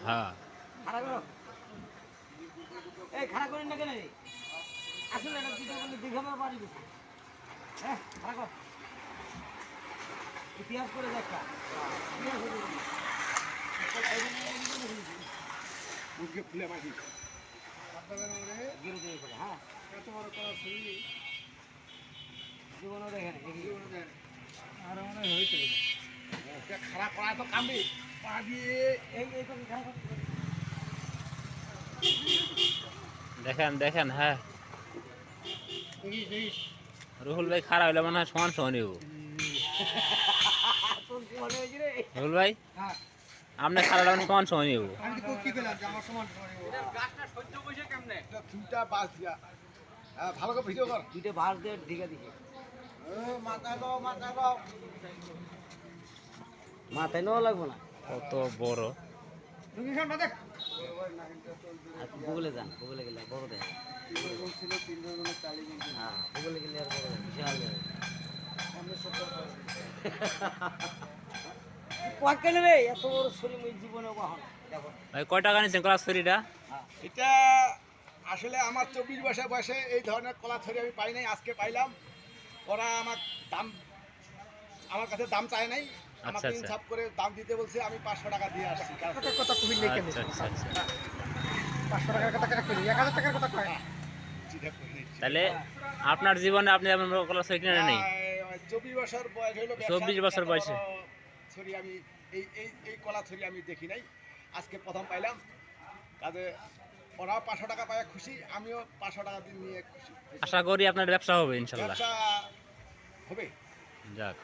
হ্যাঁ খাড়া করো এই খাড়া করেন না কেন আসলে এটা দিতে বললে দীঘামা পারি হ্যাঁ খাড়া কর ইতিহাস করে দেখা মুখে ফুলে মাটি হ্যাঁ এত বড় করা ছবি জীবনও দেখেন আর মনে হইতে খারাপ করা তো কামড়ি পা দিয়ে এই তো খাড়া কর দেখেন দেখেন হ্যাঁ রুহুল ভাই খারাপ হইলে মনে হয় সমান সমান হইব তোর কি মনে হয়েছে রে রুহুল ভাই হ্যাঁ আপনার খারাপ হলে সমান সমান হইব আমি তো কি করলাম যে আমার সমান গাছটা সহ্য করছে কেমনে দুটা বাস দিয়া ভালো করে ভিডিও কর দুইটা ভার দিয়ে ঢিকা দিকে মাথা দাও মাথা দাও মাথায় নেওয়া লাগবো না কত বড় তুমি খান দেখ গুগলে যান গুগলে গেলে বড় দেয় ছিল 3 জনের 40 জন হ্যাঁ গুগলে গেলে আর বড় দেয় বিশাল দেয় আমরা সব কেন রে এত বড় ছড়ি মই জীবনে বাহন দেখো ভাই কয় টাকা নিচ্ছেন ক্লাস থ্রিটা এটা আসলে আমার 24 বছর বয়সে এই ধরনের কলা ছড়ি আমি পাই নাই আজকে পাইলাম ওরা আমার কাছে দাম চায় নাই আমাকে আচ্ছা। ইনসাফ করে দাম দিতে বলছে আমি 500 টাকা দিয়ে আসছি আচ্ছা আচ্ছা 500 টাকার কথা কেন করি 1000 টাকার কথা কয় তাহলে আপনার জীবনে আপনি এমন ক্লাস থ্রি কিনে নেই 24 বছর বয়স হলো 24 বছর বয়সে। ছড়ি আমি এই কলা ছড়ি আমি দেখি নাই আজকে প্রথম পাইলাম কাজে ওরাও 500 টাকা পায় খুশি আমিও 500 টাকা দিয়ে নিয়ে খুশি আশা করি আপনার ব্যবসা হবে ইনশাল্লাহ ব্যবসা হবে যাক